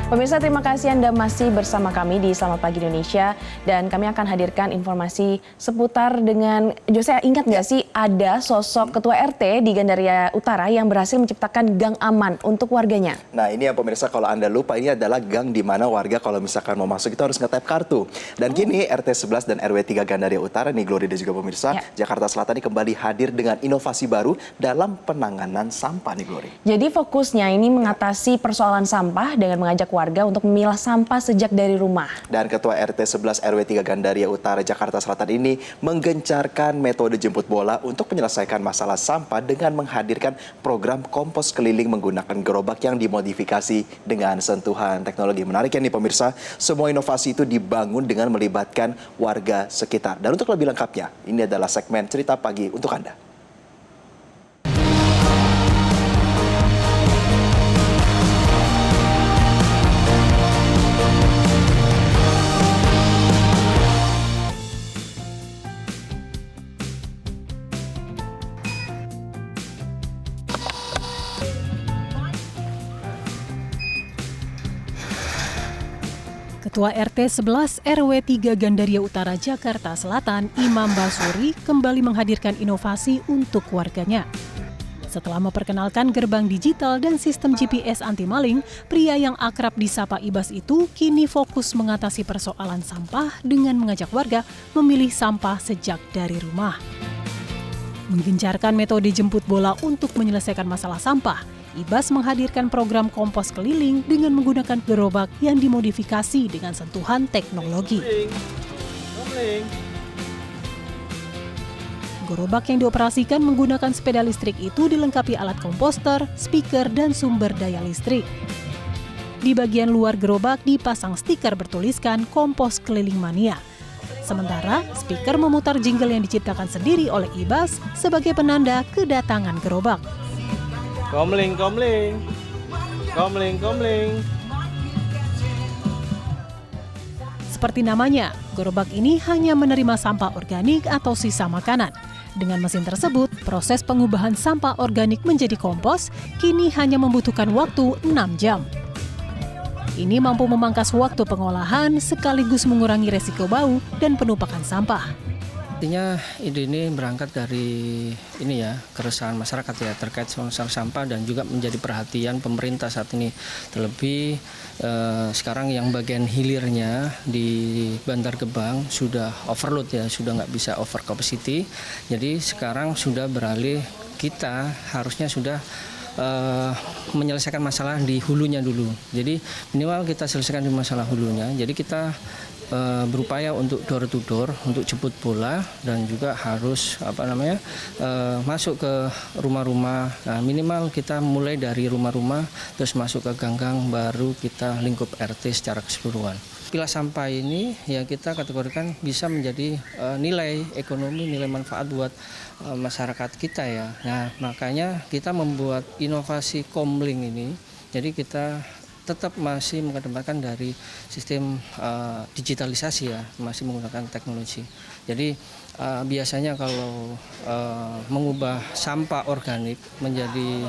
Pemirsa, terima kasih Anda masih bersama kami di Selamat Pagi Indonesia. Dan kami akan hadirkan informasi seputar dengan, Jose, ingat nggak sih ada sosok Ketua RT di Gandaria Utara yang berhasil menciptakan gang aman untuk warganya? Nah, ini ya pemirsa, kalau Anda lupa, ini adalah gang di mana warga kalau misalkan mau masuk itu harus nge-tap kartu. Dan kini RT 11 dan RW 3 Gandaria Utara, nih Glory dan juga pemirsa, Jakarta Selatan ini kembali hadir dengan inovasi baru dalam penanganan sampah nih Glory. Jadi fokusnya ini mengatasi persoalan sampah dengan mengajak warga untuk memilah sampah sejak dari rumah. Dan Ketua RT 11 RW 3 Gandaria Utara Jakarta Selatan ini menggencarkan metode jemput bola untuk menyelesaikan masalah sampah dengan menghadirkan program kompos keliling menggunakan gerobak yang dimodifikasi dengan sentuhan teknologi. Menariknya nih pemirsa, semua inovasi itu dibangun dengan melibatkan warga sekitar. Dan untuk lebih lengkapnya, ini adalah segmen Cerita Pagi untuk Anda. Ketua RT 11 RW 3 Gandaria Utara Jakarta Selatan, Imam Basuri, kembali menghadirkan inovasi untuk warganya. Setelah memperkenalkan gerbang digital dan sistem GPS anti-maling, pria yang akrab disapa Ibas itu kini fokus mengatasi persoalan sampah dengan mengajak warga memilih sampah sejak dari rumah. Menggencarkan metode jemput bola untuk menyelesaikan masalah sampah, Ibas menghadirkan program kompos keliling dengan menggunakan gerobak yang dimodifikasi dengan sentuhan teknologi. Gerobak yang dioperasikan menggunakan sepeda listrik itu dilengkapi alat komposter, speaker, dan sumber daya listrik. Di bagian luar gerobak dipasang stiker bertuliskan Kompos Keliling Mania. Sementara speaker memutar jingle yang diciptakan sendiri oleh Ibas sebagai penanda kedatangan gerobak. Komling, komling, komling, komling. Seperti namanya, gerobak ini hanya menerima sampah organik atau sisa makanan. Dengan mesin tersebut, proses pengubahan sampah organik menjadi kompos kini hanya membutuhkan waktu 6 jam. Ini mampu memangkas waktu pengolahan sekaligus mengurangi resiko bau dan penumpukan sampah. Artinya ide ini berangkat dari keresahan masyarakat ya terkait masalah sampah dan juga menjadi perhatian pemerintah saat ini. Terlebih sekarang yang bagian hilirnya di Bantar Gebang sudah overload ya, sudah nggak bisa over capacity. Jadi sekarang sudah beralih, kita harusnya sudah menyelesaikan masalah di hulunya dulu. Jadi minimal kita selesaikan di masalah hulunya. Jadi kita berupaya untuk door to door, untuk jemput bola dan juga harus masuk ke rumah-rumah. Nah, minimal kita mulai dari rumah-rumah terus masuk ke gang-gang, baru kita lingkup RT secara keseluruhan. Pilah sampah ini yang kita kategorikan bisa menjadi nilai ekonomi, nilai manfaat buat masyarakat kita ya. Nah, makanya kita membuat inovasi Komling ini. Jadi kita tetap masih mengedepankan dari sistem digitalisasi ya, masih menggunakan teknologi. Jadi biasanya kalau mengubah sampah organik menjadi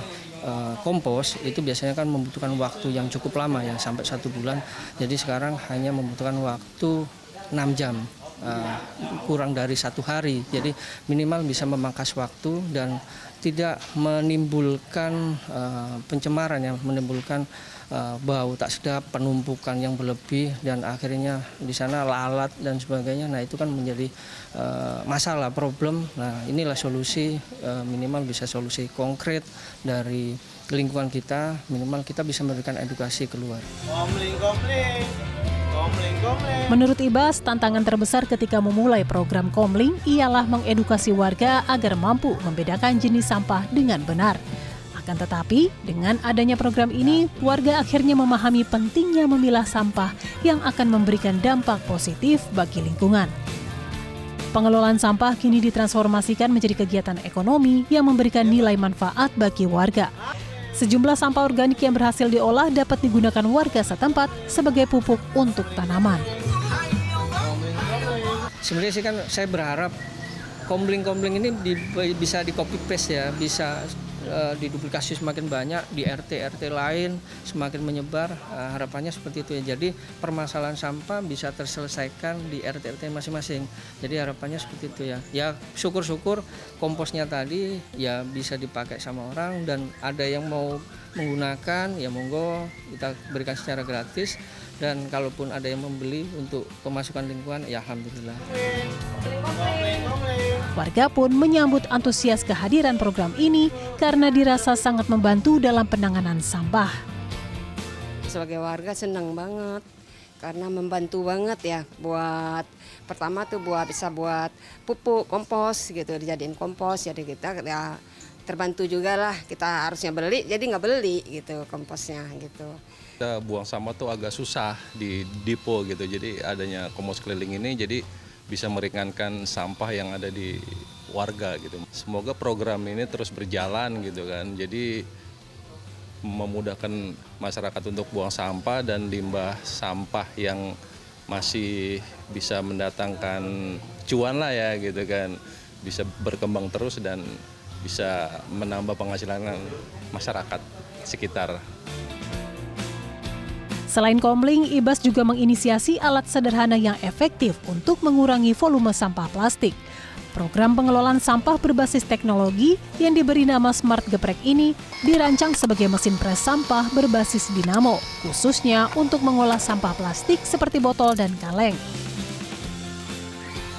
kompos itu biasanya kan membutuhkan waktu yang cukup lama ya, sampai 1 bulan. Jadi sekarang hanya membutuhkan waktu 6 jam, kurang dari 1 hari. Jadi minimal bisa memangkas waktu dan tidak menimbulkan pencemaran yang menimbulkan bau tak sedap, penumpukan yang berlebih, dan akhirnya di sana lalat dan sebagainya. Nah, itu kan menjadi masalah, problem. Nah, inilah solusi, minimal bisa solusi konkret dari lingkungan kita, minimal kita bisa memberikan edukasi keluar. Komling, komling. Menurut Ibas, tantangan terbesar ketika memulai program Komling ialah mengedukasi warga agar mampu membedakan jenis sampah dengan benar. Akan tetapi, dengan adanya program ini, warga akhirnya memahami pentingnya memilah sampah yang akan memberikan dampak positif bagi lingkungan. Pengelolaan sampah kini ditransformasikan menjadi kegiatan ekonomi yang memberikan nilai manfaat bagi warga. Sejumlah sampah organik yang berhasil diolah dapat digunakan warga setempat sebagai pupuk untuk tanaman. Sebenarnya sih kan saya berharap Komling-komling ini bisa di copy paste ya, bisa diduplikasi semakin banyak di RT lain, semakin menyebar, harapannya seperti itu ya. Jadi permasalahan sampah bisa terselesaikan di RT masing-masing. Jadi harapannya seperti itu ya. Ya syukur-syukur komposnya tadi ya bisa dipakai sama orang, dan ada yang mau menggunakan ya monggo kita berikan secara gratis, dan kalaupun ada yang membeli untuk pemasukan lingkungan ya alhamdulillah. Warga pun menyambut antusias kehadiran program ini karena dirasa sangat membantu dalam penanganan sampah. Sebagai warga senang banget karena membantu banget ya, buat pertama tuh bisa buat pupuk kompos gitu, dijadiin kompos, jadi kita ya terbantu juga lah. Kita harusnya beli jadi nggak beli gitu komposnya gitu. Kita buang sampah tuh agak susah di depo gitu, jadi adanya kompos keliling ini jadi bisa meringankan sampah yang ada di warga gitu. Semoga program ini terus berjalan gitu kan, jadi memudahkan masyarakat untuk buang sampah dan limbah sampah yang masih bisa mendatangkan cuan lah ya gitu kan, bisa berkembang terus dan bisa menambah penghasilan masyarakat sekitar. Selain Komling, Ibas juga menginisiasi alat sederhana yang efektif untuk mengurangi volume sampah plastik. Program pengelolaan sampah berbasis teknologi yang diberi nama Smart Geprek ini dirancang sebagai mesin pres sampah berbasis dinamo, khususnya untuk mengolah sampah plastik seperti botol dan kaleng.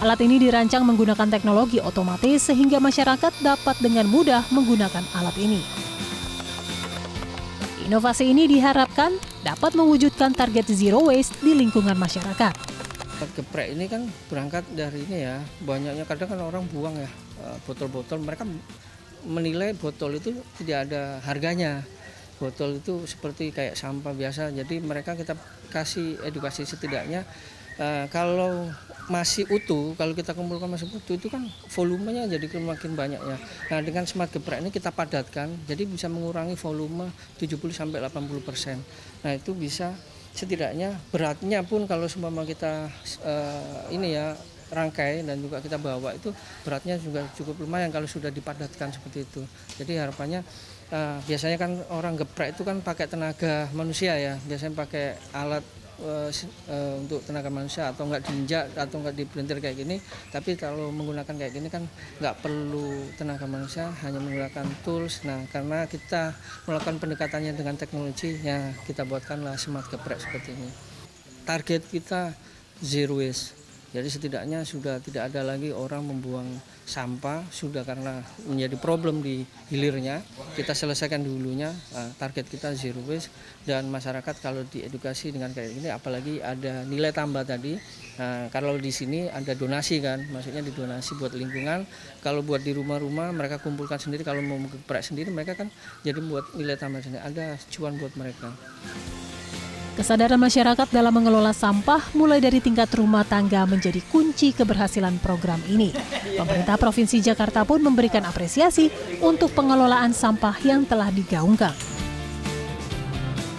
Alat ini dirancang menggunakan teknologi otomatis sehingga masyarakat dapat dengan mudah menggunakan alat ini. Inovasi ini diharapkan dapat mewujudkan target zero waste di lingkungan masyarakat. Geprek ini kan berangkat dari ini ya, banyaknya kadang kan orang buang ya botol-botol, mereka menilai botol itu tidak ada harganya. Botol itu seperti kayak sampah biasa, jadi mereka kita kasih edukasi setidaknya kalau masih utuh, kalau kita kumpulkan masih utuh itu kan volumenya jadi makin banyak ya. Nah dengan Smart Geprek ini kita padatkan, jadi bisa mengurangi volume 70-80%. Nah itu bisa setidaknya beratnya pun kalau seumpama kita ini ya rangkai dan juga kita bawa itu beratnya juga cukup lumayan kalau sudah dipadatkan seperti itu. Jadi harapannya biasanya kan orang geprek itu kan pakai tenaga manusia ya, biasanya pakai alat untuk tenaga manusia atau enggak diinjak atau enggak dipelintir kayak gini, tapi kalau menggunakan kayak gini kan enggak perlu tenaga manusia, hanya menggunakan tools. Nah karena kita melakukan pendekatannya dengan teknologi ya, kita buatkanlah Smart Geprek seperti ini. Target kita zero waste, jadi setidaknya sudah tidak ada lagi orang membuang sampah, sudah karena menjadi problem di hilirnya, kita selesaikan dulunya. Target kita zero waste, dan masyarakat kalau diedukasi dengan kayak gini, apalagi ada nilai tambah tadi. Kalau di sini ada donasi kan, maksudnya didonasi buat lingkungan. Kalau buat di rumah-rumah mereka kumpulkan sendiri, kalau mau geprek sendiri mereka kan jadi buat nilai tambah sendiri, ada cuan buat mereka. Kesadaran masyarakat dalam mengelola sampah mulai dari tingkat rumah tangga menjadi kunci keberhasilan program ini. Pemerintah Provinsi Jakarta pun memberikan apresiasi untuk pengelolaan sampah yang telah digaungkan.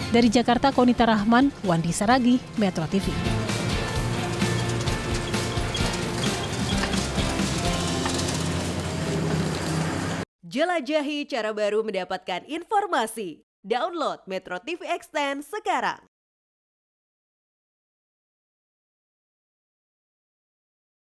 Dari Jakarta, Konita Rahman, Wandi Saragi, Metro TV. Jelajahi cara baru mendapatkan informasi. Download Metro TV Extend sekarang.